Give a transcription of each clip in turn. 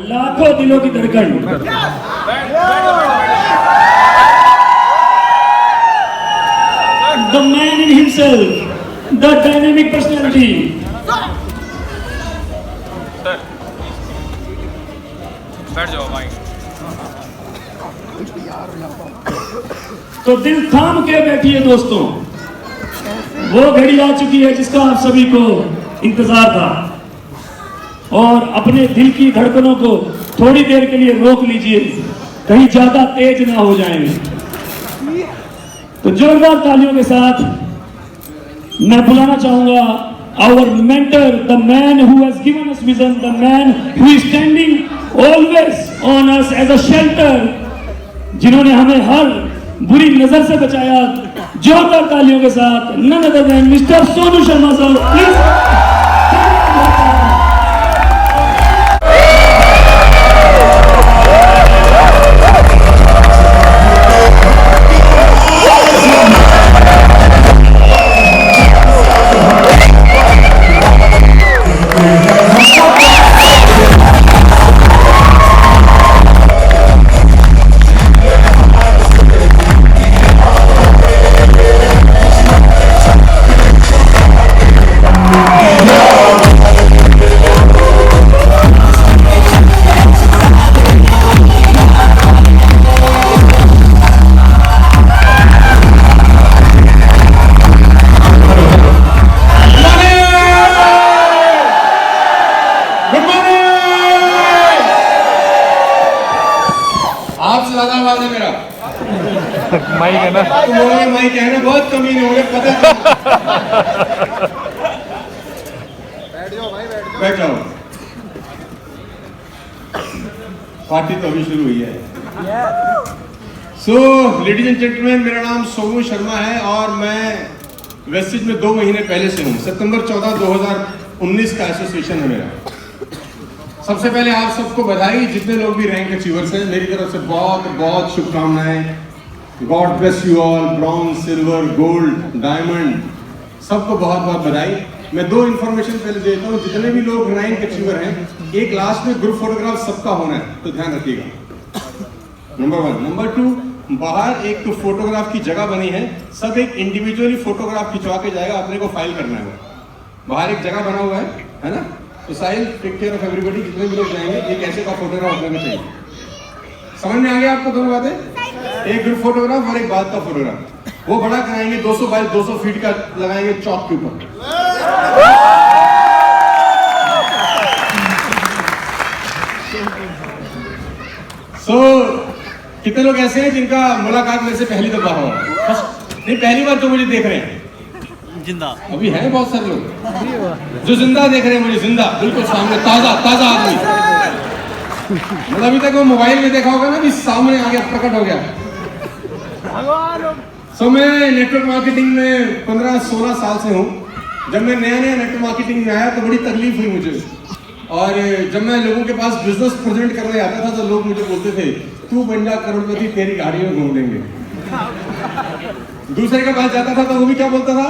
लाखों दिलों की धड़कन, the man in himself, the dynamic personality, बैठ जाओ भाई। तो दिल थाम के बैठिए दोस्तों, वो घड़ी आ चुकी है जिसका आप सभी को इंतजार था। और अपने दिल की धड़कनों को थोड़ी देर के लिए रोक लीजिए, कहीं ज्यादा तेज ना हो जाएं। तो जोरदार तालियों के साथ मैं बुलाना चाहूंगा our mentor, the man who has given us vision, the man who is standing always on us as a shelter, जिन्होंने हमें हर बुरी नजर से बचाया। जोरदार तालियों के साथ none other than mister Sonu Sharma साहब, प्लीज। माइक है ना, तुम्हारे माइक है ना, बहुत कमी नहीं हो रही, पता बैठ जाओ। पार्टी तो अभी शुरू हुई है। सो लेडीज एंड जेंटलमैन, मेरा नाम सोनू शर्मा है और मैं वेस्टेज में 2 महीने पहले से हूँ। सितंबर 14, 2019 का एसोसिएशन है मेरा। सबसे पहले आप सबको बधाई, जितने लोग भी रैंक अचीवर्स हैं, मेरी तरफ से बहुत बहुत शुभकामनाएं। God bless you all, bronze, silver, gold, diamond, सबको बहुत बहुत बधाई। मैं 2 इन्फॉर्मेशन पहले देता हूँ। जितने भी लोग रैंक अचीवर हैं, एक लास्ट में ग्रुप फोटोग्राफ सबका होना है, तो ध्यान रखिएगा। नंबर 1। नंबर 2, बाहर एक तो फोटोग्राफ की जगह बनी है, सब एक इंडिविजुअली फोटोग्राफ खिंचवा के जाएगा, अपने को फाइल करना है। बाहर एक जगह बना हुआ है ना, तो साहिल टेक केयर ऑफ एवरीबॉडी। जितने भी लोग जाएंगे, एक ऐसे का फोटोग्राफ लेना चाहिए। समझ में आ गया आपको दोनों बातें? एक ग्रुप फोटोग्राफ और एक बाद का फोटोग्राफ। वो बड़ा कराएंगे, 200 बाय 200 फीट का लगाएंगे चौक के ऊपर। सो कितने लोग ऐसे हैं जिनका मुलाकात मेरे से पहली दफा हुआ? नहीं, पहली बार तो मुझे देख रहे हैं जिंदा। अभी है बहुत सारे लोग जो जिंदा देख रहे हैं मुझे, जिंदा बिल्कुल सामने, ताजा ताजा आदमी। मतलब अभी तक वो मोबाइल में देखा होगा ना, कि सामने आ गया, प्रकट हो गया। सो मैं नेटवर्क मार्केटिंग में 15-16 साल से हूँ। जब मैं नया नेटवर्क मार्केटिंग में आया तो बड़ी तकलीफ हुई मुझे। और जब मैं लोगों के पास बिजनेस प्रेजेंट करने आता था तो लोग मुझे बोलते थे, तू बन जा करोड़पति, तेरी गाड़ी में घूम लेंगे। दूसरे के पास जाता था तो वो भी क्या बोलता था,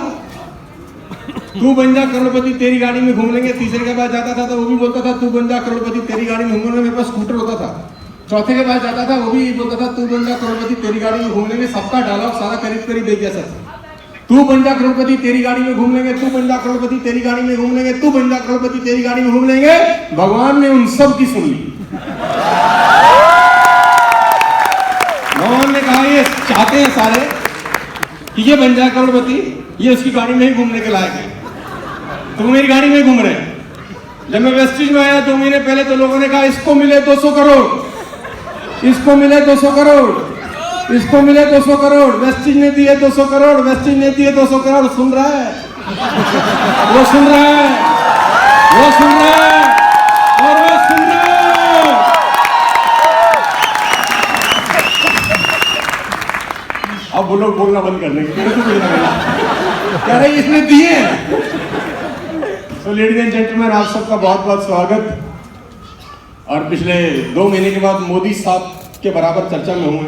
तू बन जा करोड़पति, तेरी गाड़ी में घूम लेंगे। तीसरे के पास जाता था तो वो भी बोलता था, तू बन जा करोड़पति, तेरी गाड़ी में घूम लेंगे। मेरे पास स्कूटर होता था। चौथे के पास जाता था, वो भी बोलता था, तू बन जा करोड़पति, तेरी गाड़ी में घूम लेंगे। सबका डायलॉग सारा करीब करीब एक जैसा था। तू बन जा करोड़पति, तेरी गाड़ी में घूम लेंगे, तू बन जा करोड़पति, तेरी गाड़ी में घूम लेंगे, तू बन जा करोड़पति, तेरी गाड़ी में घूम लेंगे। भगवान ने उन सब की सुन ली। भगवान ने कहा, ये चाहते हैं सारे कि ये बन जाए करोड़पति, ये उसकी गाड़ी में ही घूमने के लायक है, तो मेरी गाड़ी में घूम रहे हैं। जब मैं वेस्टेज में आया 2 महीने पहले तो लोगों ने कहा, इसको मिले 200 करोड़, इसको मिले 200 करोड़, इसको मिले 200 करोड़। वेस्टेज ने दिए 200 करोड़, वेस्टेज ने दिए 200 करोड़। सुन रहा है? वो सुन रहा है, वो सुन रहा है, और वो सुन रहा है। अब वो लोग बोलना बंद कर देंगे, कह रहे इसने दिए। तो लेडीज एंड जेंटलमैन, आप सबका बहुत बहुत स्वागत। और पिछले 2 महीने के बाद मोदी साहब के बराबर चर्चा में हूँ,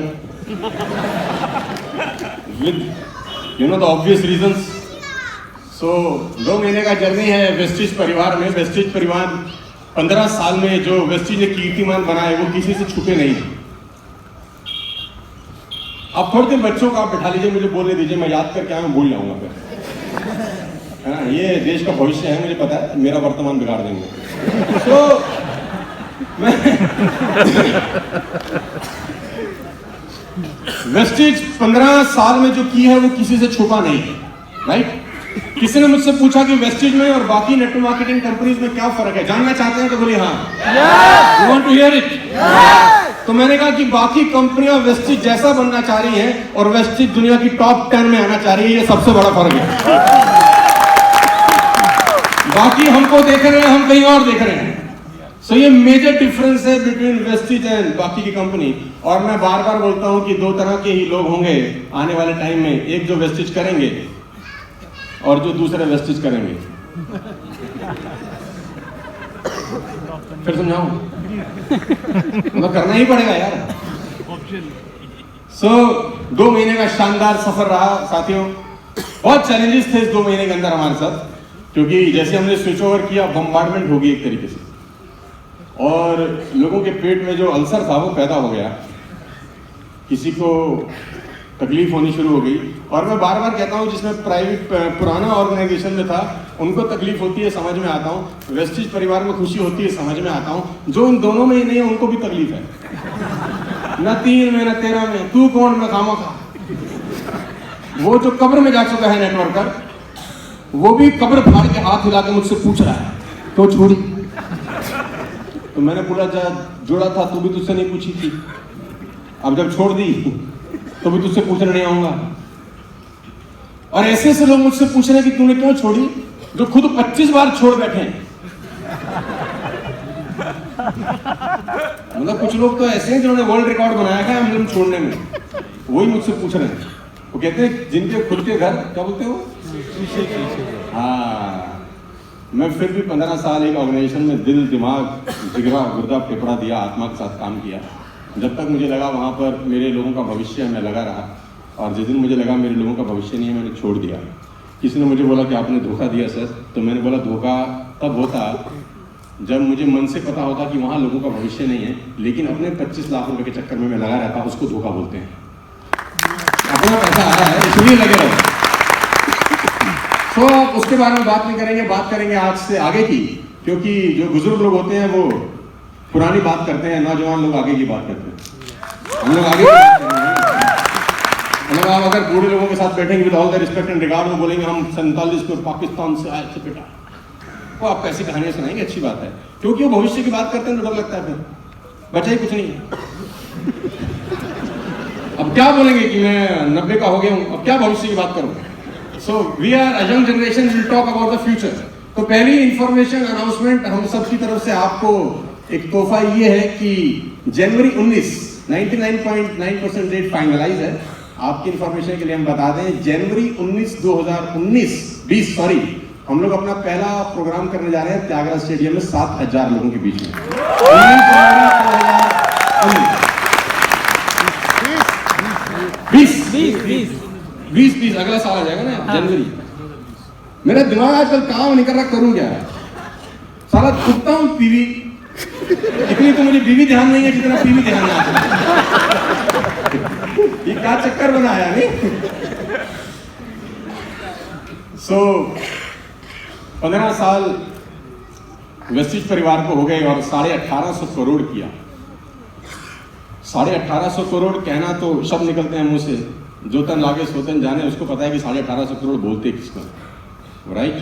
you know the obvious reasons. So 2 महीने का जर्नी है वेस्टेज परिवार में। वेस्टेज परिवार 15 साल में जो वेस्टिज ने कीर्तिमान बनाए वो किसी से छुपे नहीं। अब थोड़ी देर बच्चों को आप बैठा लीजिए, मुझे बोलने दीजिए, मैं याद करके आया भूल जाऊंगा फिर, है ना। ये देश का भविष्य है, मुझे पता है, मेरा वर्तमान बिगाड़ देंगे। तो मैं वेस्टिज 15 साल में जो की है वो किसी से छुपा नहीं है, राइट। किसी ने मुझसे पूछा कि वेस्टिज में और बाकी नेटवर्क मार्केटिंग कंपनीज में क्या फर्क है, जानना चाहते हैं तो बोलिए हाँ। You want to hear it? तो मैंने कहा कि बाकी कंपनियां वेस्टिज जैसा बनना चाह रही हैं और वेस्टिज दुनिया की टॉप 10 में आना चाह रही है, ये सबसे बड़ा फर्क है। बाकी हमको देख रहे हैं, हम कहीं और देख रहे हैं। सो ये मेजर डिफरेंस है बिटवीन वेस्टिज एंड बाकी की कंपनी। और मैं बार बार बोलता हूं कि दो तरह के ही लोग होंगे आने वाले टाइम में, एक जो वेस्टिज करेंगे और जो दूसरे वेस्टिज करेंगे। फिर समझाऊं? मतलब करना ही पड़ेगा यार। सो 2 महीने का शानदार सफर रहा साथियों। बहुत चैलेंजेस थे इस 2 महीने के अंदर हमारे साथ, क्योंकि जैसे हमने स्विच ओवर किया बम्बार्डमेंट होगी एक तरीके से, और लोगों के पेट में जो अल्सर था वो पैदा हो गया, किसी को तकलीफ होनी शुरू हो गई। और मैं बार बार कहता हूँ जिसमें प्राइवेट पुराना ऑर्गेनाइजेशन में था उनको तकलीफ होती है, समझ में आता हूँ। वेस्टिज परिवार में खुशी होती है, समझ में आता हूँ। जो इन दोनों में ही नहीं है उनको भी तकलीफ है, न 3 में न 13 में। तू कौन, मैं खामखा। वो जो कब्र में जा चुका है नेटवर्कर, वो भी कब्र फाड़ के हाथ हिला के मुझसे पूछ रहा है तो छोड़ी। तो मैंने बोला जोड़ा था तू भी तुझसे नहीं पूछी थी, अब जब छोड़ दी तो भी तुझसे पूछने नहीं आऊंगा। और ऐसे ऐसे लोग मुझसे पूछ रहे हैं कि तूने क्यों छोड़ी, जो खुद 25 बार छोड़ बैठे हैं। मतलब कुछ लोग तो ऐसे हैं जिन्होंने वर्ल्ड रिकॉर्ड बनाया है हम लोग छोड़ने में, वही मुझसे पूछ रहे हैं। वो कहते हैं जिनके खुद के घर, क्या बोलते हो? हाँ, मैं फिर भी 15 साल एक ऑर्गेनाइजेशन में दिल, दिमाग, जिगरा, गुर्दा, फेफड़ा दिया, आत्मा के साथ काम किया। जब तक मुझे लगा वहाँ पर मेरे लोगों का भविष्य है, मैं लगा रहा। और जिस दिन मुझे लगा मेरे लोगों का भविष्य नहीं है, मैंने छोड़ दिया। किसी ने मुझे बोला कि आपने धोखा दिया सर, तो मैंने बोला धोखा तब होता जब मुझे मन से पता होता कि वहाँ लोगों का भविष्य नहीं है, लेकिन अपने 25 लाख रुपए के चक्कर में मैं लगा रहता, उसको धोखा बोलते हैं। अपना पैसा आ रहा है इसलिए लगे रहो। तो आप उसके बारे में बात नहीं करेंगे, बात करेंगे आज से आगे की, क्योंकि जो बुजुर्ग लोग होते हैं वो पुरानी बात करते हैं, नौजवान लोग आगे की बात करते हैं। हम लोग आगे की बात करेंगे। मतलब आप अगर बूढ़े लोगों के साथ बैठेंगे with all the respect and regard, वो बोलेंगे हम 47 को पाकिस्तान से आए थे बेटा, वो आप कैसी कहानियां सुनाएंगे, अच्छी बात है, क्योंकि वो भविष्य की बात करते हैं तो डर लगता है, फिर बचा ही कुछ नहीं है। अब क्या बोलेंगे कि मैं 90 का हो गया हूं, अब क्या भविष्य की बात करूं। So we are a young generation, will talk about the future. तो पहली इंफॉर्मेशन अनाउंसमेंट हम सबकी तरफ से आपको एक तोहफा ये है कि जनवरी 19 99.9% डेट फाइनलाइज है। आपकी इंफॉर्मेशन के लिए हम बता दें, जनवरी 2020 सॉरी, हम लोग अपना पहला प्रोग्राम करने जा रहे हैं त्यागराज स्टेडियम में 7000 लोगों के बीच में। 20 अगला साल आ जाएगा ना जनवरी। मेरा दिमाग आजकल काम नहीं कर रहा, करूं क्या? सारा थकता हूं पीवी, इतनी तो मुझे बीवी ध्यान नहीं है जितना पीवी ध्यान है। ये क्या चक्कर बनाया नहीं? सो 15 साल वेस्टिज परिवार को हो गए और 1850 करोड़ किया। 1850 करोड़ कहना तो शब्द निकलते हैं मुंह से, जो तन लागे सो तन जाने, उसको पता है कि 1850 करोड़ बोलते किसको, राइट।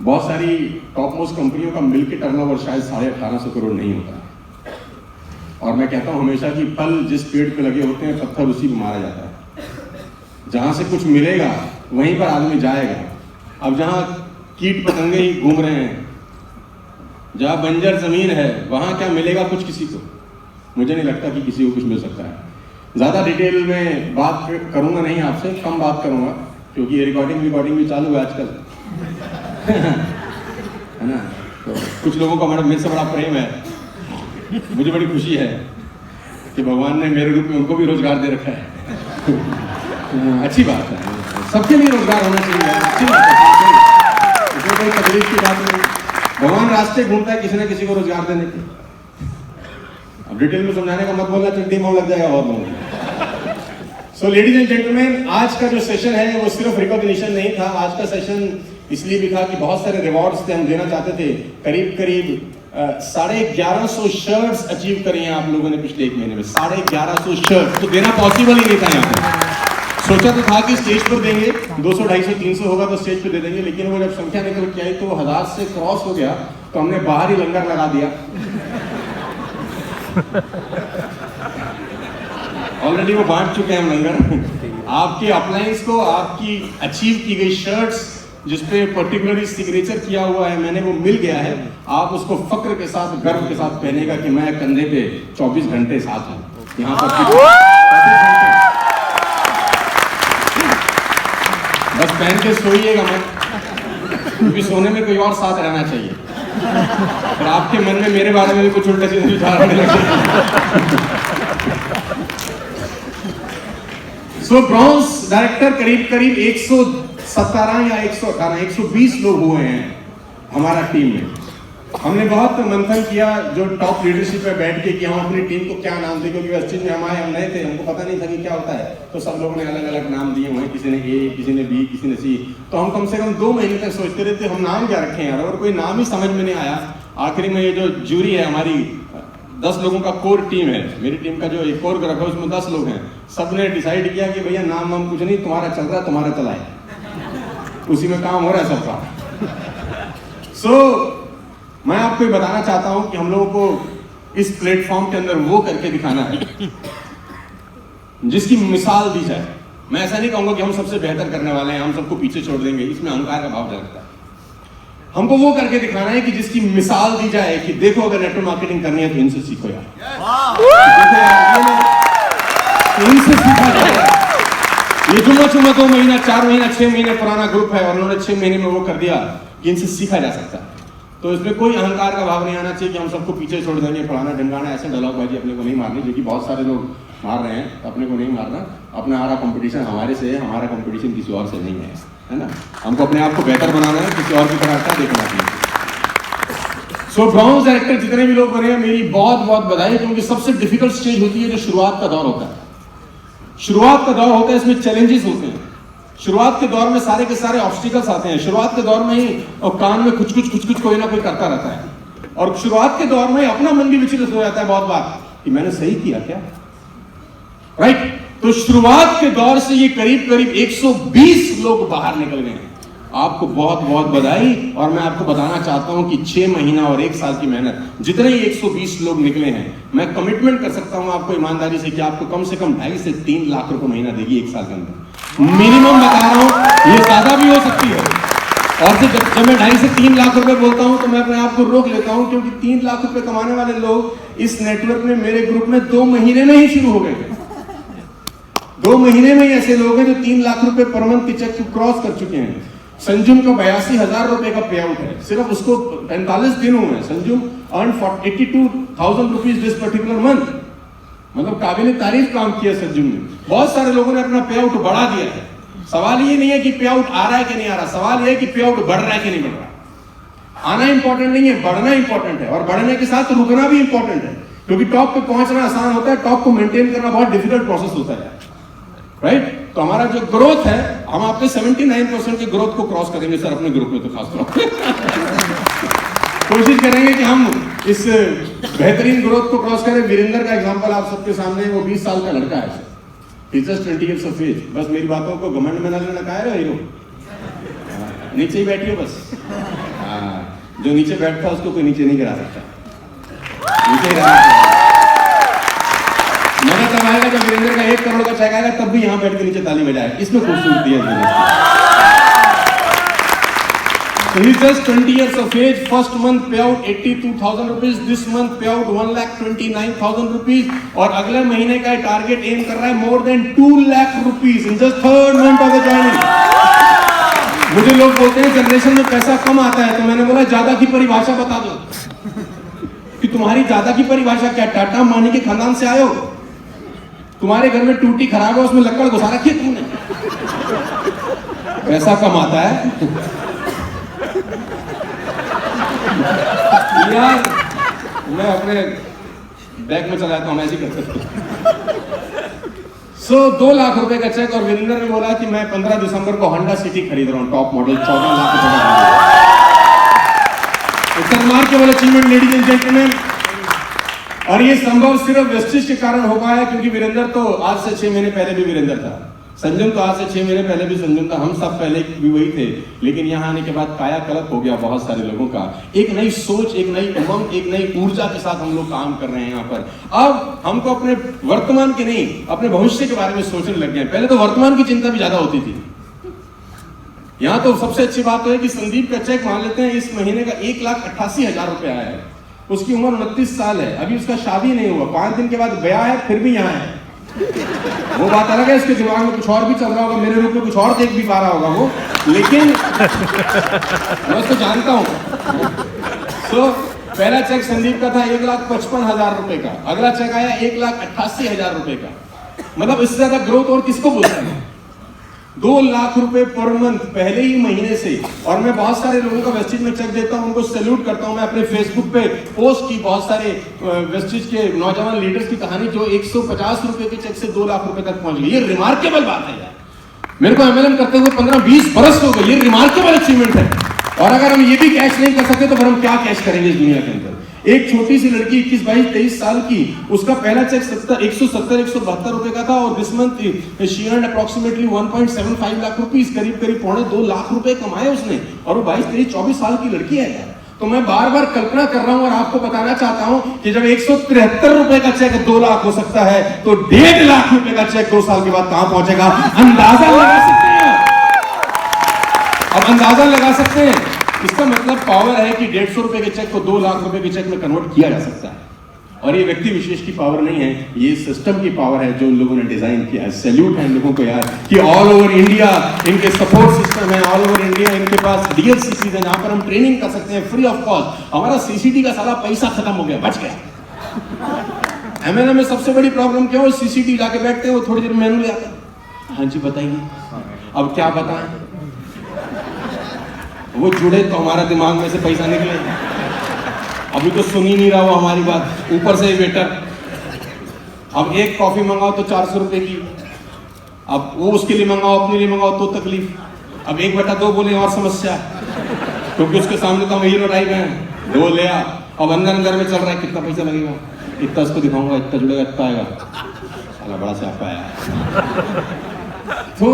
बहुत सारी टॉप मोस्ट कंपनियों का मिलकर टर्नओवर शायद 1850 करोड़ नहीं होता। और मैं कहता हूं हमेशा कि फल जिस पेड़ पे लगे होते हैं पत्थर उसी को मारा जाता है। जहां से कुछ मिलेगा वहीं पर आदमी जाएगा। अब जहां कीट पतंगे ही घूम रहे हैं, जहां बंजर जमीन है, वहां क्या मिलेगा कुछ किसी को? मुझे नहीं लगता कि किसी को कुछ मिल सकता है। ज्यादा डिटेल में बात करूंगा नहीं आपसे, कम बात करूंगा, क्योंकि ये रिकॉर्डिंग भी चालू है आजकल है ना। तो कुछ लोगों का मेरे से बड़ा प्रेम है, मुझे बड़ी खुशी है कि भगवान ने मेरे रूप में उनको भी रोजगार दे रखा है। अच्छी बात है, सबके लिए रोजगार होना चाहिए, अच्छी बात है, इसमें कोई तकलीफ की बात नहीं। भगवान रास्ते ढूंढता है किसी ना किसी को रोजगार देने के। अब डिटेल में समझाने का मत बोलना, चंडी मोड़ लग जाएगा बहुत लोगों को। सो लेडीज एंड जेंटलमैन, आज का जो सेशन है वो सिर्फ रिकॉग्निशन नहीं था। आज का सेशन इसलिए भी था कि बहुत सारे रिवॉर्ड्स थे, हम देना चाहते थे। करीब करीब 1150 शर्ट्स अचीव करी हैं आप लोगों ने पिछले एक महीने में। 1150 शर्ट्स तो देना पॉसिबल ही नहीं था यहाँ पे। सोचा तो था कि स्टेज पर देंगे, 200, 250, 300 होगा तो स्टेज पे दे देंगे, लेकिन वो जब संख्या निकल के आई तो 1000 से क्रॉस हो गया, तो हमने बाहर ही लंगर लगा दिया। ऑलरेडी वो बांट चुके हैं हम लंगर। आपके अपलाइंस को आपकी अचीव की गई शर्ट्स जिसपे पर्टिकुलरली सिग्नेचर किया हुआ है, मैंने वो मिल गया है। आप उसको फक्र के साथ, गर्व के साथ पहनेगा कि मैं कंधे पे 24 घंटे साथ हूं। यहाँ पर बस पहन के सोइएगा मत, क्योंकि सोने में कोई और साथ रहना चाहिए। और आपके मन में मेरे बारे में भी कुछ उल्टे सीधे विचार आने लगे। सो ब्रॉन्ज डायरेक्टर करीब करीब 117 या 118, 120 लोग हुए हैं हमारा टीम में। हमने बहुत मंथन किया जो टॉप लीडरशिप पे बैठ के कि हम अपनी टीम को क्या नाम दें, क्योंकि वेस्ट इंडीज में हम आए, हम नए थे, हमको पता नहीं था कि क्या होता है। तो सब लोगों ने अलग अलग नाम दिए हुए, किसी ने ए, किसी ने बी, किसी ने सी। तो हम कम से कम 2 महीने तक सोचते रहे थे हम नाम क्या रखें यार, और कोई नाम ही समझ में नहीं आया। आखिरी में ये जो जूरी है हमारी, 10 लोगों का कोर टीम है, मेरी टीम का जो एक कोर ग्रुप है उसमें 10 लोग हैं। सब ने डिसाइड किया कि भैया नाम हम कुछ नहीं, तुम्हारा चल रहा है तुम्हारा चलाए, उसी में काम हो रहा है सबका। सो मैं आपको ये बताना चाहता हूं कि हम लोगों को इस प्लेटफॉर्म के अंदर वो करके दिखाना है जिसकी मिसाल दी जाए। मैं ऐसा नहीं कहूंगा कि हम सबसे बेहतर करने वाले हैं, हम सबको पीछे छोड़ देंगे, इसमें अहंकार का भाव झलकता है। हमको वो करके दिखाना है कि जिसकी मिसाल दी जाए कि देखो अगर नेटवर्क मार्केटिंग करनी है तो इनसे सीखो यार, देखो यार इनसे सीखा जाए। ये जुम्मा 2 महीना, 4 महीना, 6 महीने पुराना ग्रुप है और उन्होंने 6 महीने में वो कर दिया कि इनसे सीखा जा सकता है। तो इसमें कोई अहंकार का भाव नहीं आना चाहिए कि हम सबको पीछे छोड़ देंगे, फलाना ढंगाना, ऐसे डायलॉगबाजी अपने को नहीं मारनी, जो कि बहुत सारे लोग मार रहे हैं। अपने को नहीं मारना, अपना हमारा कंपटीशन हमारे से है, हमारा कंपटीशन किसी और से नहीं है ना। हमको अपने आप को बेहतर बनाना है, किसी और की तरह अच्छा देखना चाहिए। सो ब्रॉन्ज डायरेक्टर जितने भी लोग बने हैं, मेरी बहुत बहुत बधाई, क्योंकि सबसे डिफिकल्ट स्टेज होती है जो शुरुआत का दौर होता है। शुरुआत का दौर होता है, इसमें चैलेंजेस होते हैं। शुरुआत के दौर में सारे के सारे ऑब्स्टिकल्स आते हैं। शुरुआत के दौर में ही और कान में कुछ कोई ना कोई करता रहता है। और शुरुआत के दौर में अपना मन भी विचलित हो जाता है बहुत बार कि मैंने सही किया क्या, राइट। तो शुरुआत के दौर से ये करीब करीब 120 लोग बाहर निकल गए हैं। आपको बहुत बहुत बधाई। और मैं आपको बताना चाहता हूं कि 6 महीना और 1 साल की मेहनत, जितने 120 लोग निकले हैं, मैं कमिटमेंट कर सकता हूं आपको ईमानदारी से कि आपको कम से कम 2.5 से 3 लाख रुपए महीना देगी 1 साल के अंदर। मिनिमम बता रहा हूं, ये ज्यादा भी हो सकती है। और जब मैं 2.5 से 3 लाख रुपए बोलता हूं तो मैं अपने आप को रोक लेता हूं, क्योंकि 3 लाख रुपए कमाने वाले लोग इस नेटवर्क में मेरे ग्रुप में 2 महीने में ही शुरू हो गए थे। 2 महीने में ही ऐसे लोग हैं जो 3 लाख रुपए पर मंथ की चेक को क्रॉस कर चुके हैं। संजुम का 82,000 रुपए का पे आउट है, सिर्फ उसको 45 दिन हुए हैं। Sanjum earn 82,000 rupees this particular month. मतलब काबिल तारीफ काम किया संजुम ने। बहुत सारे लोगों ने अपना पे आउट बढ़ा दिया है। सवाल ये नहीं है कि पे आउट आ रहा है कि नहीं आ रहा, सवाल ये है कि पे आउट बढ़ रहा है कि नहीं बढ़ रहा। आना इंपॉर्टेंट नहीं है, बढ़ना इंपॉर्टेंट है। और बढ़ने के साथ रुकना भी इंपॉर्टेंट है, क्योंकि टॉप पे पहुंचना आसान होता है, टॉप को मेंटेन करना बहुत डिफिकल्ट प्रोसेस होता है, राइट। तो हमारा जो ग्रोथ है, हम आपके 79% के ग्रोथ को क्रॉस करेंगे सर, अपने ग्रुप में तो खास तौर पर कोशिश करेंगे कि हम इस बेहतरीन ग्रोथ को क्रॉस करें। वीरेंद्र का एग्जांपल आप सबके सामने, वो 20 साल का लड़का है, जस्ट 20 years of age। बस मेरी बातों को घमंड में न लेना, कहा हीरो नीचे ही बैठिए बस। जो नीचे बैठता है उसको कोई नीचे नहीं गिरा सकता, नीचे मजा तब आएगा जब वीरेंद्र का 1 करोड़ का चेक आएगा, तब भी यहाँ बैठ के नीचे ताली बजाए। इसमें खूबसूरती है। So he's just 20 years of age. First month payout 82,000 rupees. This month payout 1,29,000 rupees. और अगले महीने का टारगेट एम कर रहा है more than 2 lakh rupees in just 3rd month of the joining. मुझे लोग बोलते हैं जनरेशन में पैसा कम आता है, तो मैंने बोला ज्यादा की परिभाषा बता दो कि तुम्हारी ज्यादा की परिभाषा क्या। टाटा मानी के खानदान से आए हो, तुम्हारे घर में टूटी खराब है, उसमें लकड़ घुसा रखी है तुमने, पैसा कम आता है। यार मैं अपने बैग में चला जाता हूँ, ऐसे ही करते थे। सो 2 लाख रुपए का चेक, और वीरेंद्र ने बोला कि मैं 15 दिसंबर को होंडा सिटी खरीद रहा हूँ, टॉप मॉडल 14 लाख रुपए का। It's remarkable achievement ladies and gentleman. और ये संभव सिर्फ वेस्टिज के कारण हो पाया क्योंकि वीरेंद्र तो आज से 6 महीने पहले भी वीरेंद्र था, संजम तो आज से 6 महीने पहले भी संजम था, हम सब पहले भी वही थे। लेकिन यहाँ आने के बाद कायाकल्प हो गया बहुत सारे लोगों का, एक नई सोच, एक नई उमंग, एक नई ऊर्जा के साथ हम लोग काम कर रहे हैं यहाँ पर। अब हमको अपने वर्तमान के नहीं, अपने भविष्य के बारे में सोचने लग गए। पहले तो वर्तमान की चिंता भी ज्यादा होती थी। यहाँ तो सबसे अच्छी बात है कि संदीप का चेक मान लेते हैं इस महीने का 1,88,000 रुपए आया है। उसकी उम्र 29 साल है, अभी उसका शादी नहीं हुआ, 5 दिन के बाद ब्याह है, फिर भी यहाँ है। वो बात अलग है, इसके दिमाग में कुछ और भी चल रहा होगा, मेरे रूप में कुछ और देख भी पा रहा होगा वो, लेकिन मैं उसको जानता हूँ। तो पहला चेक संदीप का था 1,55,000 रुपए का, अगला चेक आया 1,88,000 रुपए का। मतलब इससे ज्यादा ग्रोथ और किसको बोलते हैं? 2 लाख रुपए पर मंथ पहले ही महीने से। और मैं बहुत सारे लोगों का वेस्टिज में चेक देता हूं, उनको सैल्यूट करता हूं। मैं अपने फेसबुक पे पोस्ट की बहुत सारे वेस्टिज के नौजवान लीडर्स की कहानी जो 150 रुपए के चेक से 2 लाख रुपए तक पहुंच गई। ये रिमार्केबल बात है यार। मेरे को एमएलएम करते हुए 15-20 बरस हो गए, ये रिमार्केबल अचीवमेंट है। और अगर हम ये भी कैश नहीं कर सकते तो फिर हम क्या कैश करेंगे इस दुनिया के अंदर? एक छोटी सी लड़की 21, 22, 23 साल की, उसका पहला चेक 172 रुपए का था और this month she earned approximately 1.75 lakh rupees, करीब 2.5 लाख रुपए कमाए उसने। और वो 22, 23, 24 साल की लड़की है यार। तो मैं बार बार कल्पना कर रहा हूं और आपको बताना चाहता हूं कि जब 173 रुपए का चेक 2 लाख हो सकता है तो 1.5 लाख रुपए का चेक 2 साल के बाद कहां पहुंचेगा? अंदाजा लगा सकते हैं। अब अंदाजा लगा सकते हैं, इसका मतलब पावर है कि 150 रुपए के चेक को 2 लाख रुपए के चेक में कन्वर्ट किया जा सकता है। और ये व्यक्ति विशेष की पावर नहीं है, ये सिस्टम की पावर है जो उन लोगों ने डिजाइन किया है। सैल्यूट है इन लोगों को यार कि ऑल ओवर इंडिया इनके सपोर्ट सिस्टम है, ऑल ओवर इंडिया इनके पास डीएलसीसी है जहां पर हम ट्रेनिंग कर सकते हैं फ्री ऑफ कॉस्ट। हमारा सीसीटी का सारा पैसा खत्म हो गया, बच गया। एमएलए में सबसे बड़ी प्रॉब्लम क्या हो, सीसीटी जाके बैठते हैं, वो थोड़ी देर मेनू ले आता है, हाँ जी बताइए अब क्या बताएं। वो जुड़े तो हमारा दिमाग में से पैसा निकले, अभी तो सुन ही नहीं रहा वो हमारी बात, ऊपर से वेटर। अब एक कॉफी मंगाओ तो 400 रुपए की, अब वो उसके लिए मंगाओ अपने लिए मंगाओ तो तकलीफ। अब 1/2 बोले और समस्या, क्योंकि उसके सामने तो हम हीरो टाइप हैं। 2 ले आ, अब अंदर अंदर में चल रहा है कितना पैसा लगेगा, इतना उसको दिखाऊंगा, इतना जुड़ेगा, इतना आएगा, साला बड़ा स्यापा है। तो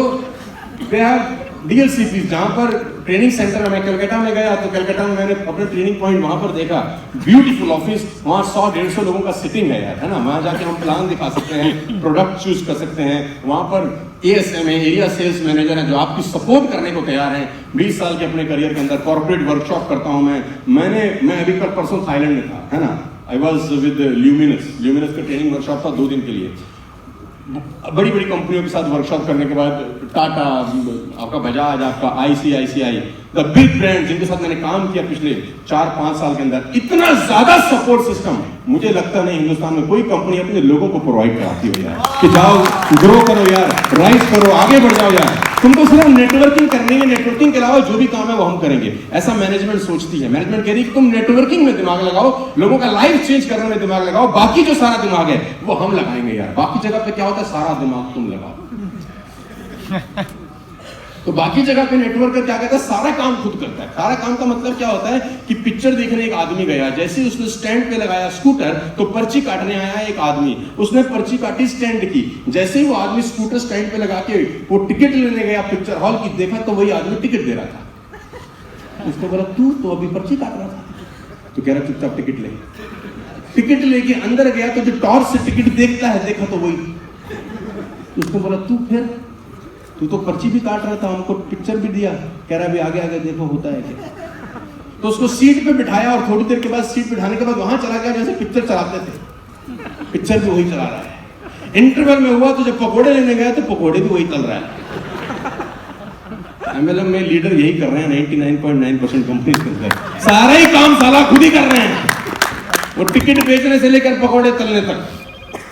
डीएलसीपी जहां पर ट्रेनिंग सेंटर है, मैं कलकत्ता में गया तो कलकत्ता में मैंने अपने ट्रेनिंग पॉइंट वहां पर देखा, ब्यूटीफुल ऑफिस, वहां 100-150 लोगों का सिटिंग है यार, है ना। वहां जाके हम प्लान दिखा सकते हैं, प्रोडक्ट चूज कर सकते हैं। वहां पर एएसएम है, एरिया सेल्स मैनेजर है जो आपकी सपोर्ट करने को तैयार है। 20 साल के अपने करियर के अंदर कॉर्पोरेट वर्कशॉप करता हूं मैं अभी कल परसों थाईलैंड में था, है ना। आई वॉज विद ल्यूमिनस का ट्रेनिंग वर्कशॉप था 2 दिन के लिए। बड़ी बड़ी कंपनियों के साथ वर्कशॉप करने के बाद टाटा, आपका बजाज, आपका आईसीआईसीआई, द बिग ब्रांड जिनके साथ मैंने काम किया पिछले 4-5 साल के अंदर, इतना ज्यादा सपोर्ट सिस्टम मुझे लगता नहीं हिंदुस्तान में कोई कंपनी अपने लोगों को प्रोवाइड कराती हो यार, कि जाओ ग्रो करो यार, राइज करो, आगे बढ़ जाओ यार। तुमको सिर्फ नेटवर्किंग करनी है, नेटवर्किंग के अलावा जो भी काम है वो हम करेंगे, ऐसा मैनेजमेंट सोचती है। मैनेजमेंट कह रही है कि तुम नेटवर्किंग में दिमाग लगाओ, लोगों का लाइफ चेंज करने में दिमाग लगाओ, बाकी जो सारा दिमाग है वो हम लगाएंगे यार। बाकी जगह पे क्या होता है, सारा दिमाग तुम लगाओ। तो बाकी जगह पे नेटवर्कर क्या कहता है, सारा काम खुद करता है। सारा काम का मतलब क्या होता है कि पिक्चर देखने एक आदमी गया, जैसे ही उसने स्टैंड पे लगाया स्कूटर तो पर्ची काटने आया एक आदमी, उसने पर्ची काटी स्टैंड की, जैसे ही वो आदमी स्कूटर स्टैंड पे लगा के वो टिकट लेने गया पिक्चर हॉल की, देखा तो वही आदमी टिकट दे रहा था। उसको बोला तू तो अभी पर्ची काट रहा था, तो कह रहा चुपचाप टिकट ले। टिकट लेके अंदर गया तो जो टॉर्च से टिकट देखता है, देखा तो वही। उसको बोला तू तो पर्ची भी काट रहा था, हमको पिक्चर भी दिया, कह रहा अभी आगे आगे देखो होता है क्या। तो उसको सीट पे बिठाया और थोड़ी देर के बाद सीट बिठाने के बाद वहां चला गया जैसे पिक्चर चलाते थे, पिक्चर भी वही चला रहा है। इंटरवल में हुआ तो जब पकोड़े लेने गया तो पकोड़े भी वही चल रहा है। एमएलएम में लीडर यही कर रहे हैं 99.9% कंपनीज के अंदर, सारे ही काम साला खुद ही कर रहे हैं, वो टिकट बेचने से लेकर पकोड़े तलने तक।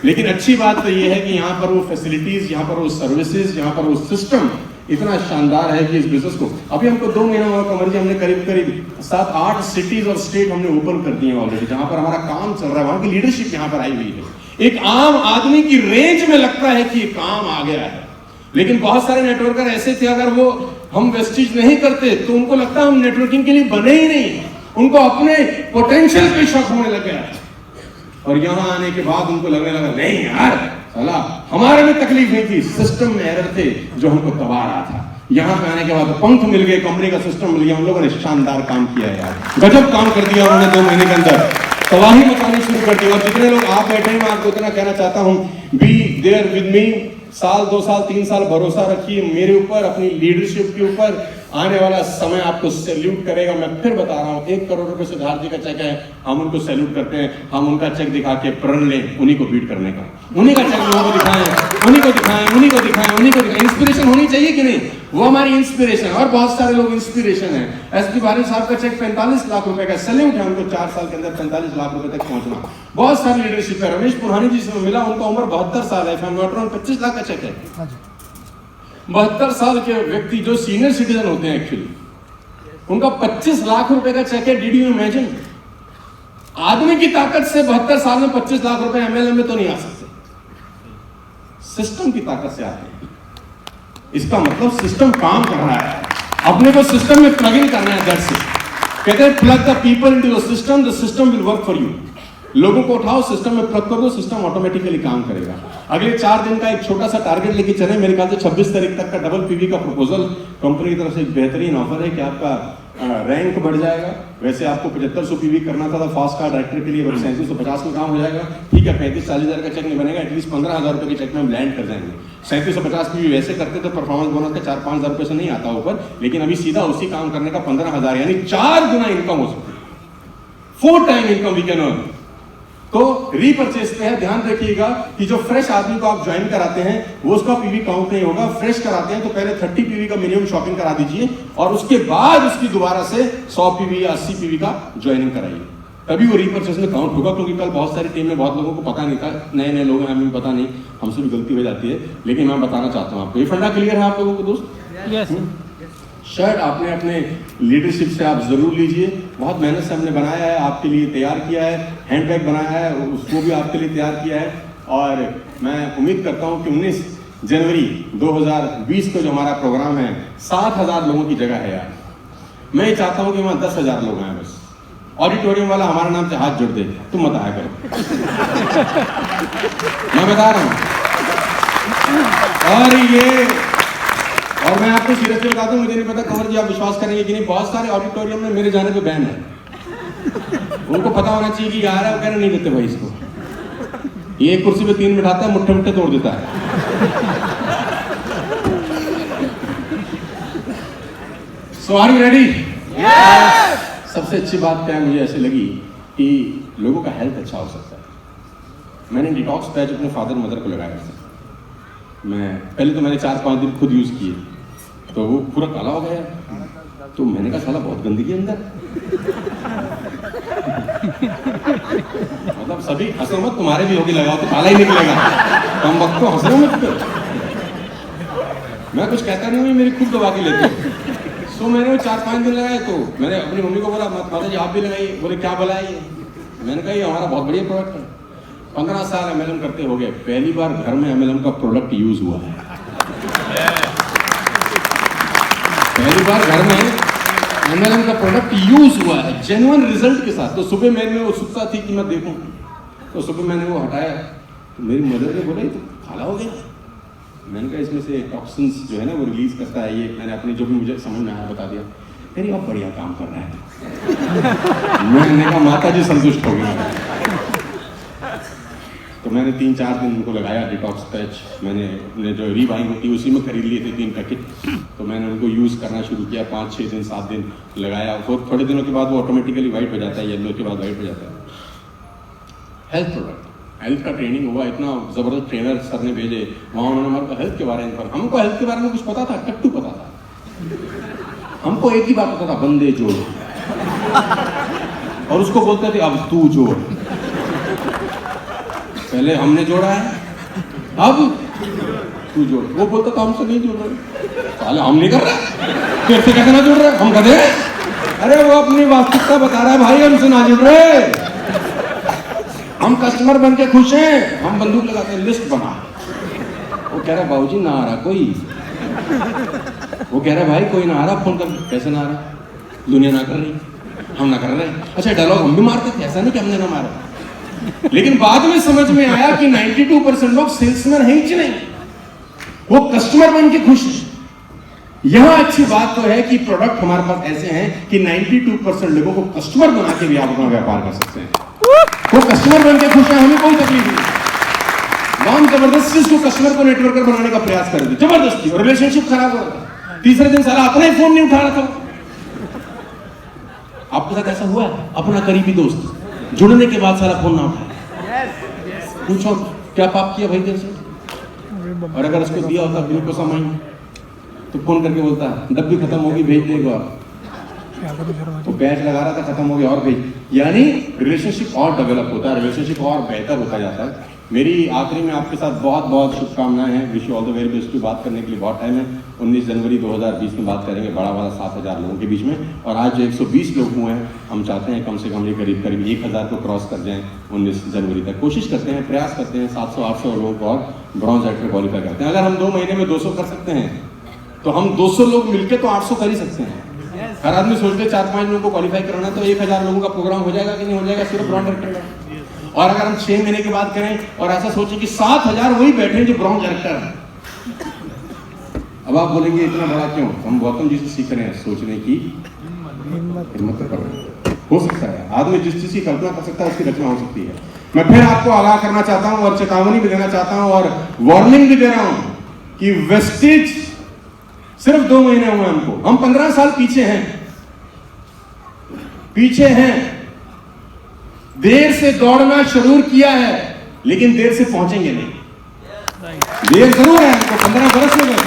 लेकिन अच्छी बात तो ये है कि यहाँ पर वो फैसिलिटीज, यहाँ पर वो सर्विसेज, यहाँ पर वो सिस्टम इतना शानदार है कि इस बिजनेस को अभी हमको 2 महीना हुआ कमर जी, हमने करीब 7-8 सिटीज और स्टेट हमने ओपन कर दिए ऑलरेडी, जहां पर हमारा काम चल रहा है, वहां की लीडरशिप यहाँ पर आई हुई है। एक आम आदमी की रेंज में लगता है कि ये काम आ गया है, लेकिन बहुत सारे नेटवर्कर ऐसे थे, अगर वो हम वेस्टिज नहीं करते तो उनको लगता है हम नेटवर्किंग के लिए बने ही नहीं, उनको अपने पोटेंशियल पे शक होने लग गया। और यहां आने के बाद उनको लगने लगा नहीं यार साला हमारे में तकलीफ नहीं थी, सिस्टम में एरर थे जो हमको दबा रहा था। यहाँ पे आने के बाद पंख मिल गए, कंपनी का सिस्टम मिल गया, उन लोगों ने शानदार काम किया यार, गजब काम कर दिया उन्होंने 2 महीने के अंदर, तबाही मचानी शुरू कर दी। और जितने लोग आप बैठे हैं मैं आपको इतना कहना चाहता हूँ, बी देयर विद मी, 1 2 साल 3 साल भरोसा रखिए मेरे ऊपर, अपनी लीडरशिप के ऊपर। आने वाला समय आपको सैल्यूट करेगा। मैं फिर बता रहा हूँ, 1 करोड़ रुपए सिद्धार्थ जी का चेक है, हम उनको सैल्यूट करते हैं, हम उनका चेक दिखा के प्रण लें उन्हीं को बीट करने का, उन्हीं का चेक लोगों को दिखाएं, उन्हीं को दिखाएं, उन्हीं को दिखाएं, उन्हीं को दिखाएं। इंस्पिरेशन होनी चाहिए कि नहीं, वो हमारी इंस्पिरेशन है, और बहुत सारे लोग इंस्पिरेशन है। एसपी भारत साहब का चेक 45 लाख रुपए का, सैल्यूट है उनको 4 साल के अंदर 45 लाख रुपए तक पहुंचना। बहुत सारी लीडरशिप है। रमेश पुरानी जी से मिला, उनका उम्र 72 साल है, 25 लाख का चेक है। 72 साल के व्यक्ति जो सीनियर सिटीजन होते हैं एक्चुअली, उनका 25 लाख रुपए का चेक है। Did you imagine? आदमी की ताकत से 72 साल में 25 लाख रुपए एमएलए में तो नहीं आ सकते, सिस्टम की ताकत से आते हैं। इसका मतलब सिस्टम काम कर रहा है, अपने को सिस्टम में प्लग इन करना है। That's it. कहते हैं plug the people into the system will work for you. लोगों को उठाओ, सिस्टम में प्लग कर दो, सिस्टम ऑटोमेटिकली काम करेगा। अगले 4 दिन का एक छोटा सा टारगेट लेके चले, मेरे ख्याल से 26 तारीख तक का डबल पीवी का प्रपोजल कंपनी की तरफ से एक बेहतरीन ऑफर है कि आपका रैंक बढ़ जाएगा। वैसे आपको 7500 पीवी करना था फास्ट कार डायरेक्टर के लिए, 3750 में काम हो जाएगा। ठीक है, 35-40 हजार का चेक नहीं बनेगा, एटलीस्ट 15,000 रुपए के चेक में हम लैंड कर जाएंगे। 3750 पीवी वैसे करते तो परफॉर्मेंस बोनस का 4-5 हजार रुपए से नहीं आता ऊपर, लेकिन अभी सीधा उसी काम करने का 15,000 यानी 4 गुना इनकम हो सकती है। 4 time income we can earn. तो रीपरचेस पे है, ध्यान रखिएगा कि जो फ्रेश आदमी को आप ज्वाइन कराते हैं वो उसका पीवी काउंट नहीं होगा। फ्रेश कराते हैं तो पहले 30 पीवी का मिनिमम शॉपिंग करा दीजिए और उसके बाद उसकी दोबारा से 100 पीवी या 80 पीवी का ज्वाइनिंग कराइए, तभी वो रीपरचेस में काउंट होगा। क्योंकि कल बहुत सारी टीम में बहुत लोगों को पता नहीं था, नए लोग हैं, हमें पता नहीं, हमसे भी गलती हो जाती है, लेकिन मैं बताना चाहता हूँ आपको। ये फंडा क्लियर है आप लोगों को दोस्त? यस। शर्ट आपने अपने लीडरशिप से आप जरूर लीजिए, बहुत मेहनत से हमने बनाया है, आपके लिए तैयार किया है। हैंडबैग बनाया है, उसको भी आपके लिए तैयार किया है। और मैं उम्मीद करता हूं कि 19 जनवरी 2020 को जो हमारा प्रोग्राम है, 7,000 लोगों की जगह है यार। मैं ये चाहता हूं कि वहां 10,000 लोग आए बस। ऑडिटोरियम वाला हमारे नाम से हाथ जोड़ दे, तुम मत आया करो। मैं बता रहा हूं। और मैं आपको सीरियसली बताता हूँ, मुझे नहीं पता कंवर जी आप विश्वास करेंगे कि नहीं, बहुत सारे ऑडिटोरियम में मेरे जाने पे बैन है। उनको पता होना चाहिए कि आ रहा है, वो कह रहे नहीं देते भाई इसको। ये एक कुर्सी पे 3 बिठाता है, मुट्ठे मुट्ठे तोड़ देता है। सो आर यू रेडी? सबसे अच्छी बात क्या है मुझे ऐसे लगी कि लोगों का हेल्थ अच्छा हो सकता है। मैंने डिटॉक्स पैच अपने फादर मदर को लगाया था। मैं पहले तो मैंने 4-5 दिन खुद यूज किए तो वो पूरा काला हो गया, तो मैंने कहा साला बहुत गंदगी अंदर। मतलब सभी हंसो मत, तुम्हारे भी होगी लगाओ तो काला ही निकलेगा, हम वक्त तो हंसो मत। मैं कुछ कहता नहीं हूँ, मेरी खुद दबा के लेती हूँ। सो मैंने वो 4-5 दिन लगाए, तो मैंने अपनी मम्मी को बोला माता जी आप भी लगाइए। बोले क्या बोला ये? मैंने कहा ये हमारा बहुत बढ़िया प्रोडक्ट है। 15 साल एमएलएम करते हो गए, पहली बार घर में एमएलएम का प्रोडक्ट यूज हुआ है। पहली बार घर में एमएलएम का प्रोडक्ट यूज हुआ है जेन्युइन रिजल्ट के साथ। तो सुबह मैंने उत्सुकता थी कि मैं देखूं, तो सुबह मैंने वो हटाया, तो मेरी मदर ने बोला तो काला हो गया। मैंने कहा इसमें से टॉक्सिन्स जो है ना वो रिलीज करता है ये। मैंने अपनी जो भी मुझे समझ में आया बता दिया। अरे आप बढ़िया काम कर रहा है। मैंने कहा माता जी संतुष्ट हो गई। तो मैंने 3-4 दिन उनको लगाया डिटॉक्स पैच। मैंने जो रीबाइंग होती है उसी में खरीद लिए थे 3 पैकेट। तो मैंने उनको यूज़ करना शुरू किया, 5-6 दिन 7 दिन लगाया। और थोड़े दिनों के बाद वो ऑटोमेटिकली वाइट हो जाता है, येलो के बाद वाइट हो जाता है। हेल्थ प्रोडक्ट, हेल्थ का ट्रेनिंग हुआ, इतना ज़बरदस्त ट्रेनर सर ने भेजे वहाँ, उन्होंने हमारे को हेल्थ के बारे में, हमको हेल्थ के बारे में कुछ पता था, टट्टू पता था। हमको एक ही बात पता था, बंदे जोड़। और उसको बोलते थे अब तू जोड़। पहले हमने जोड़ा है, अब तू जोड़। वो बोलता था हमसे नहीं जोड़ रहे। साले हम नहीं कर रहे, तेरे से कैसे ना जुड़ रहे, हम गधे हैं? अरे वो अपनी वास्तविकता बता रहा है भाई, हमसे ना जुड़ रहे, हम कस्टमर बन के खुश हैं, हम बंदूक लगाते हैं लिस्ट बना। वो कह रहा है बाबूजी ना आ रहा कोई, वो कह रहा है भाई कोई ना आ रहा, फोन कर, कैसे ना आ रहा, दुनिया ना कर रही, हम ना कर रहे। अच्छा डायलॉग हम भी मारते थे, ऐसा नहीं कि हमने ना मारा, लेकिन बाद में समझ में आया कि 92% लोग सेल्समैन हैं ही नहीं, वो कस्टमर बन के खुश है। यहां अच्छी बात तो है कि प्रोडक्ट हमारे पास ऐसे हैं कि 92% लोगों को कस्टमर बना के भी आप अपना व्यापार कर सकते हैं। वो कस्टमर बन के खुश है, हमें कोई तकलीफ नहीं। हम जबरदस्ती उसको कस्टमर को नेटवर्कर बनाने का प्रयास कर दी, जबरदस्ती, और रिलेशनशिप खराब हो रहा। तीसरे दिन साला अपना ही फोन नहीं उठा रहा था। आपके साथ ऐसा हुआ है? अपना करीबी दोस्त जुड़ने के बाद सारा फोन ना उठाए, पूछो क्या पाप किया भाई देर से, और अगर उसको दिया होता बिल को समय तो फोन करके बोलता डब्बी खत्म होगी भेज देगा, तो बैच लगा रहा था खत्म हो गया और भेज, यानी रिलेशनशिप और डेवलप होता है, रिलेशनशिप और बेहतर होता जाता है। मेरी आखिरी में आपके साथ बहुत बहुत शुभकामनाएं हैं, wish you all the very best. की बात करने के लिए बहुत टाइम है, 19 जनवरी 2020 में बात करेंगे बड़ा वाला 7000 लोगों के बीच में, और आज जो 120 लोग हुए हैं, हम चाहते हैं कम से कम ये करीब 1000 को क्रॉस कर जाएं 19 जनवरी तक। कोशिश करते हैं, प्रयास करते हैं 700-800 लोगों को और ब्रॉन्ज एक्टर क्वालिफाई करते हैं। अगर हम 2 महीने में 200 कर सकते हैं तो हम 200 लोग मिलकर तो 800 कर ही सकते हैं। हर आदमी सोचते 4-5 लोगों को क्वालिफाई कराना है तो 1000 लोगों का प्रोग्राम हो जाएगा कि नहीं हो जाएगा, सिर्फ ब्रॉन्ज एक्टर का। और अगर हम 6 महीने की बात करें और ऐसा सोचें कि 7000 वही बैठे हैं जो ब्रॉन्ज एक्टर हैं। अब आप बोलेंगे इतना बड़ा क्यों? हम गौतम जी से सीख रहे हैं सोचने की हिम्मत कर रहे हैं। हो सकता है आदमी जिस चीज की कल्पना कर सकता है उसकी रचना हो सकती है। मैं फिर आपको आगाह करना चाहता हूं और चेतावनी भी देना चाहता हूं और वार्निंग भी दे रहा हूं कि वेस्टेज सिर्फ 2 महीने हुए हमको, हम 15 साल पीछे हैं। देर से दौड़ना शुरू किया है लेकिन देर से पहुंचेंगे नहीं। देर जरूर है हमको, 15 बरस में गए।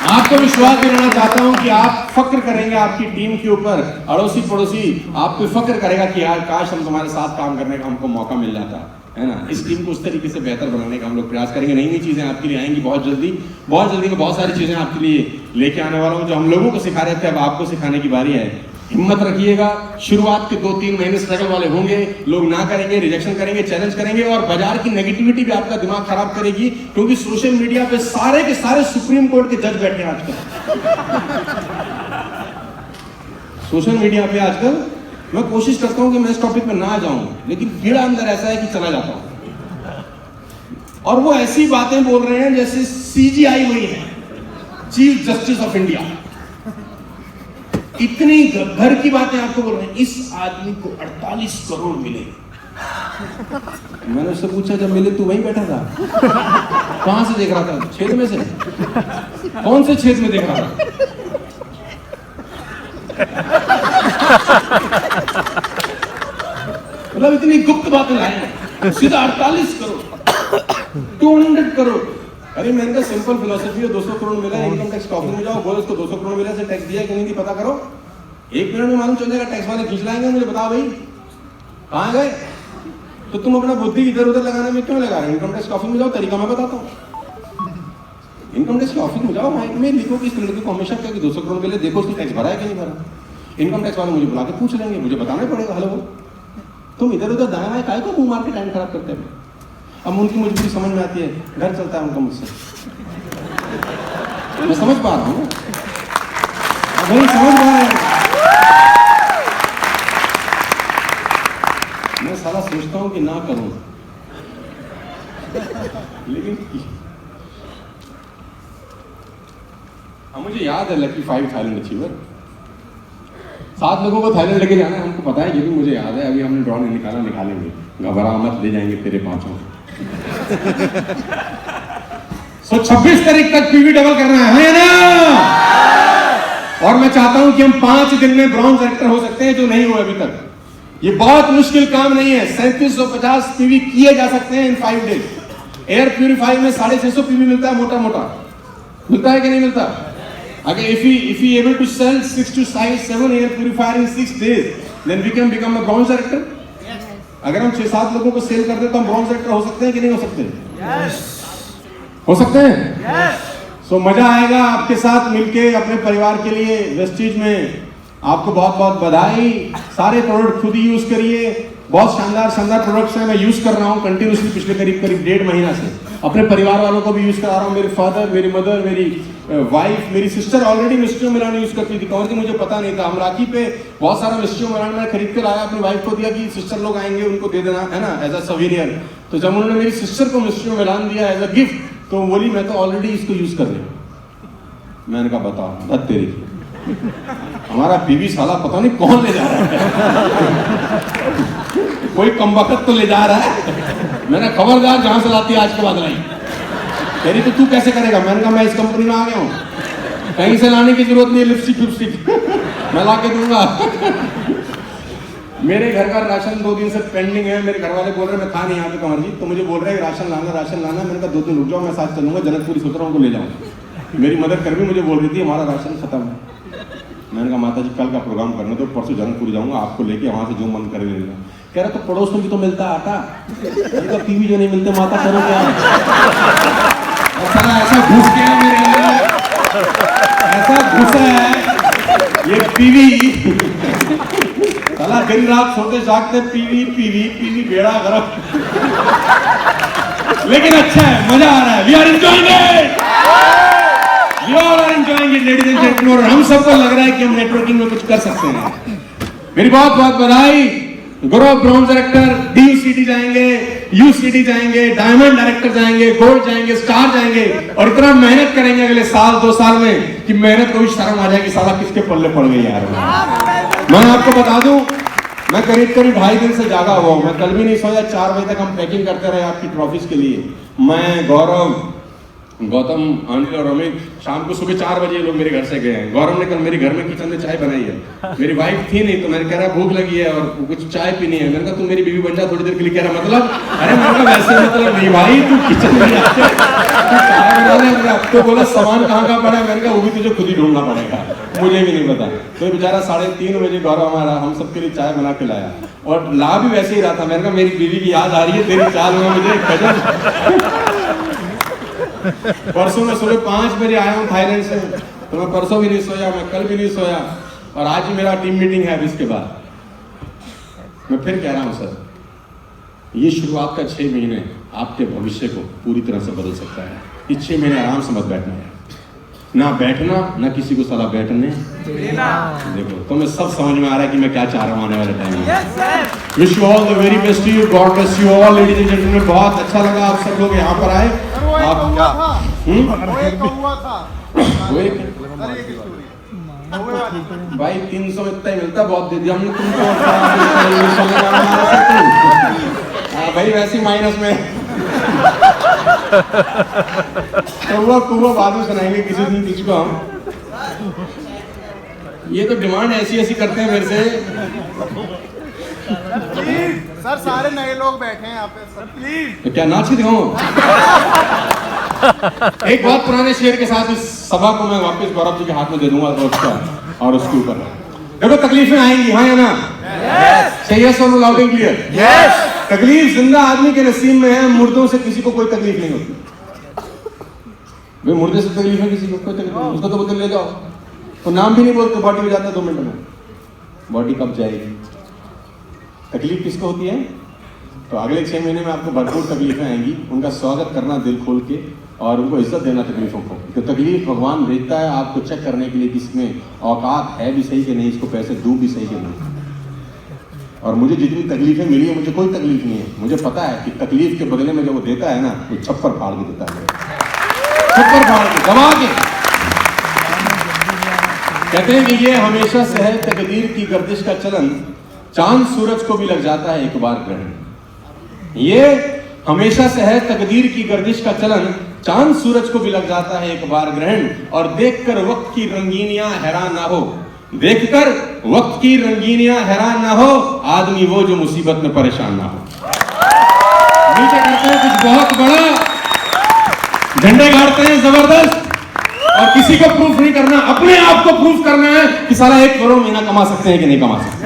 आपको विश्वास दिलाना चाहता हूं कि आप फक्र करेंगे आपकी टीम के ऊपर, अड़ोसी पड़ोसी आपको फक्र करेगा कि यार काश हम तुम्हारे साथ काम करने का हमको मौका मिल जाता है ना। इस टीम को उस तरीके से बेहतर बनाने का हम लोग प्रयास करेंगे। नई नई चीजें आपके लिए आएंगी बहुत जल्दी में, बहुत सारी चीजें आपके लिए लेके आने वाला हूं जो हम लोगों को सिखा रहे थे, अब आपको सिखाने की बारी है। हिम्मत रखिएगा, शुरुआत के 2-3 महीने स्ट्रगल वाले होंगे, लोग ना करेंगे, रिजेक्शन करेंगे, चैलेंज करेंगे, और बाजार की नेगेटिविटी भी आपका दिमाग खराब करेगी, क्योंकि सोशल मीडिया पे सारे के सारे सुप्रीम कोर्ट के जज बैठे हैं आजकल। सोशल मीडिया पे आजकल मैं कोशिश करता हूं कि मैं इस टॉपिक में ना जाऊं, लेकिन कीड़ा अंदर ऐसा है कि चला जाता हूं, और वो ऐसी बातें बोल रहे हैं जैसे CGI वही है, चीफ जस्टिस ऑफ इंडिया। इतनी घर की बातें आपको बोल रहे हैं। इस आदमी को 48 करोड़ मिले। मैंने उससे पूछा जब मिले तू वहीं बैठा था, कहां से देख रहा था? छेद में से? कौन से छेद में देख रहा था? मतलब इतनी गुप्त बातें लाए, सीधा 48 करोड़ 200 करोड़। अरे मैंने कहा सिंपल फिलोसफी है, 200 करोड़ मिला, इनकम टैक्स ऑफिस में जाओ, बोलो उसको 200 करोड़ मिला से टैक्स दिया कि नहीं पता करो, 1 मिनट में मालूम चल जाएगा। टैक्स वाले खींच लाएंगे, मुझे बताओ भाई कहां गए? तो तुम अपना बुद्धि इधर उधर लगाने में क्यों लगा रहे हो? इनकम टैक्स ऑफिस में जाओ, तरीका मैं बताता हूँ। इनकम टैक्स ऑफिस में जाओ, माइक में लिखो कि इस लड़के को हमेशा क्या कि 200 करोड़ मिले, देखो उसने टैक्स भरा है कि नहीं भरा। इनकम टैक्स वाले मुझे बुला के पूछ लेंगे, मुझे बताना ही पड़ेगा। हेलो, तुम इधर उधर दाएं बाएं काहे को मुंह मार के टाइम खराब करते हैं? अब उनकी मजबूरी समझ में आती है, घर चलता है उनका मुझसे, मैं समझ पा रहा हूँ भाई, समझ पा रहा हूँ। मैं सारा सोचता हूँ कि ना करूं, लेकिन मुझे याद है लकी 5 थाईलैंड अचीवर, 7 लोगों को थाईलैंड लेके जाना है, हमको पता है, ये भी मुझे याद है। अभी हमने ड्रोन निकालेंगे, घबरा मत, ले जाएंगे तेरे 5 सो 26 तारीख तक पीवी डबल करना है ना? और मैं चाहता हूं कि हम 5 दिन में ब्रॉन्ज एक्टर हो सकते हैं, जो नहीं हुए अभी तक। ये बहुत मुश्किल काम नहीं है। 3750 पीवी किए जा सकते हैं इन 5 डेज। एयर प्यूरिफायर में 650 पीवी मिलता है, मोटा मोटा मिलता है कि नहीं मिलता? अगर if he able to sell 6 to 7 air purifier in 6 days, then we can become a bronze director. अगर हम 6-7 लोगों को सेल कर दे तो हम ब्रॉन्ज एक्टर हो सकते हैं कि नहीं हो सकते? हो सकते हैं। सो मजा आएगा आपके साथ मिलके अपने परिवार के लिए। वेस्टीज में आपको बहुत बहुत बधाई। सारे प्रोडक्ट खुद ही यूज करिए, बहुत शानदार शानदार प्रोडक्ट्स हैं, मैं यूज कर रहा हूँ कंटिन्यूसली पिछले करीब 1.5 महीना से। अपने परिवार वालों को भी यूज करा रहा हूँ। मेरे फादर, मेरी मदर, मेरी वाइफ, मेरी सिस्टर ऑलरेडी मिस्ट्रियो मिलान यूज करती थी। कौन सी मुझे पता नहीं था। हम राखी पे बहुत सारा मिस्ट्रियो मिलान मैं खरीद कर लाया, अपनी वाइफ को दिया कि सिस्टर लोग आएंगे उनको दे देना, है ना, एज अ सवीनियर। तो जब उन्होंने मेरी सिस्टर को मिस्ट्रियो मिलान दिया एज अ गिफ्ट, तो बोली मैं तो ऑलरेडी इसको यूज कर रही हूँ। मैंने कहा बताओ धत तेरी, हमारा बीवी साला पता नहीं कौन ले जा रहा है कोई कमबख्त तो ले जा रहा है। मैंने खबरदार जहां से लाती है आज के बाद लाई। तेरी तो तू कैसे करेगा। मैंने कहा मैं इस कंपनी में आ गया हूँ, कहीं से लाने की जरूरत नहीं है। लिपस्टिक फिपस्टिक मैं ला के दूंगा। मेरे घर का राशन 2 दिन से पेंडिंग है। मेरे घर वाले बोल रहे हैं मैं था नहीं यहाँ पे कंवर जी, तो मुझे बोल रहे हैं राशन लाना। मैंने कहा 2 दिन रुक जाओ, मैं साथ चलूंगा। जनकपुरी सोच रहा हूँ उनको ले जाऊँ। मेरी मदर कर भी मुझे बोल रही थी हमारा राशन खत्म है। मैंने कहा माता जी कल का प्रोग्राम करना, तो परसों जनकपुरी जाऊंगा, आपको लेके वहां से जो मन करे ले लूंगा। कह रहा तो पड़ोस में भी तो मिलता आटा, तो टीवी जो नहीं मिलते माता करो क्या। ऐसा घुस गया मेरे अंदर, ऐसा घुसा है ये पीवी। साला दिन रात सोते जागते पीवी पीवी पीवी, बेड़ा गरम। लेकिन अच्छा है, मजा आ रहा है। We are enjoying it, we all are enjoying it ladies and gentleman. और हम सबको लग रहा है कि हम नेटवर्किंग में कुछ कर सकते हैं। मेरी बहुत बहुत बधाई। गौरव ब्रॉन्ज डायरेक्टर, DUCD जाएंगे, UCD जाएंगे, डायमंड डायरेक्टर जाएंगे, गोल्ड जाएंगे, स्टार जाएंगे, और इतना मेहनत करेंगे अगले साल 2 साल में कि मेहनत को भी शर्म आ जाएगी, साला किसके पल्ले पड़ गई यार। मैं आपको बता दूं, मैं करीब 2.5 दिन से जागा हुआ हूं। मैं कल भी नहीं सोया। 4 बजे तक हम पैकिंग करते रहे आपकी ट्रॉफीज के लिए। मैं, गौरव, गौतम, अनिल और अमित। शाम को सुबह 4 बजे लोग मेरे घर से गए हैं। गौरव ने कल मेरे घर में किचन में चाय बनाई है। मेरी वाइफ थी नहीं, तो मैंने कह रहा भूख लगी है और कुछ चाय पीनी है। मैंने कहा तू मेरी बीवी बन जा थोड़ी देर के लिए। कह रहा मतलब, अरे मैंने कहा वैसे मतलब नहीं भाई, तू किचन में आके चाय बना रहे। अब तो बोला सामान कहाँ का पड़ा है। मैंने कहा वो भी तुझे खुद ही ढूंढना पड़ेगा, मुझे भी नहीं पता। तो बेचारा 3:30 बजे गौरव हमारा हम सबके लिए चाय बना के लाया, और ला भी वैसे ही रहा था। मैंने कहा मेरी बीवी की याद आ रही है, तेरी चाय में मुझे गजब। परसों मैं सुबह 5 बजे आया हूँ थाईलैंड से, तो मैं परसों भी नहीं सोया, मैं कल भी नहीं सोया, और आज ही मेरा टीम मीटिंग है। अभी इसके बाद मैं फिर कह रहा हूँ सर, ये शुरुआत का 6 महीने आपके भविष्य को पूरी तरह से बदल सकता है। ये 6 महीने आराम से मत बैठना है, ना बैठना, ना किसी को सलाह बैठने देखो। तो मैं सब समझ में आ रहा है कि मैं क्या चाह रहा हूँ आने वाले टाइम में। Wish you all the very best to you, God bless you all ladies and gentleman. बहुत अच्छा लगा आप सब लोग यहाँ पर आए। आप क्या भाई 300 इतना ही मिलता, बहुत दे दिया हमने तुमको। भाई वैसे माइनस में तो बाद में सुनाएंगे किसी दिन तुझको हम। ये तो डिमांड ऐसी ऐसी करते हैं मेरे से। सर सारे नए लोग बैठे हैं यहाँ पे सर, प्लीज। तो क्या नाच के दिखाऊं? एक बहुत पुराने शेर के साथ इस सभा को मैं वापस गौरव जी के हाथ में दे दूंगा, तो उसका और उसके ऊपर देखो तकलीफें आएंगी, हाँ या ना? यस और लाउड एंड क्लियर। यस। तकलीफ जिंदा आदमी के नसीब में है, मुर्दों से किसी को कोई तकलीफ नहीं होती। वे मुर्दे से तकलीफ है किसी को, कोई तकलीफ नहीं, उसको तो बोतल ले जाओ, तो नाम भी नहीं बोलते, बॉडी में जाता है 2 मिनट में। बॉडी कब जाएगी? तकलीफ किसको होती है? तो अगले 6 महीने में आपको भरपूर तकलीफें आएंगी, उनका स्वागत करना दिल खोल के, और उनको इज्जत देना तकलीफों को। तो तकलीफ भगवान भेजता है आपको चेक करने के लिए कि इसमें औकात है भी सही कि नहीं, इसको पैसे दूं भी सही कि नहीं। और मुझे जितनी तकलीफें मिली है, मुझे कोई तकलीफ नहीं है। मुझे पता है कि तकलीफ के बदले में जो वो देता है ना, वो छप्पर फाड़ के देता है, छप्पर फाड़ के, दबा के। कहते हैं कि ये हमेशा से है तकदीर की गर्दिश का चलन, चांद सूरज को भी लग जाता है एक बार ग्रहण। ये हमेशा से है तकदीर की गर्दिश का चलन, चांद सूरज को भी लग जाता है एक बार ग्रहण। और देखकर वक्त की रंगीनियां हैरान ना हो, देखकर वक्त की रंगीनियां हैरान ना हो, आदमी वो जो मुसीबत में परेशान ना हो। नीचे करते हैं कुछ बहुत बड़ा, झंडे गाड़ते हैं जबरदस्त, और किसी को प्रूफ नहीं करना, अपने आप को प्रूफ करना है कि साला 1 करोड़ महीना कमा सकते हैं कि नहीं कमा सकते।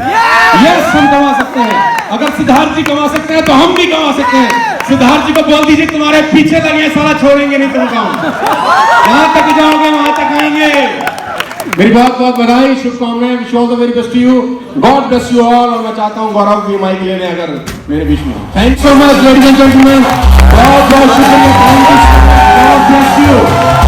यस, हम कमा सकते हैं। अगर सिद्धार्थ जी कमा सकते हैं तो हम भी कमा सकते हैं। सिद्धार्थ जी को बोल दीजिए तुम्हारे पीछे लगे हैं, साला छोड़ेंगे नहीं तुम काम, जहां तक जाओगे वहां तक आएंगे। मेरी बहुत बहुत बधाई, शुभकामनाएं, wish all the very best to you, God bless you all. और मैं चाहता हूं गौरव भी माइक लेने अगर मेरे बीच में। Thank so much ladies and gentleman, बहुत बहुत शुक्रिया, thank you, God bless you.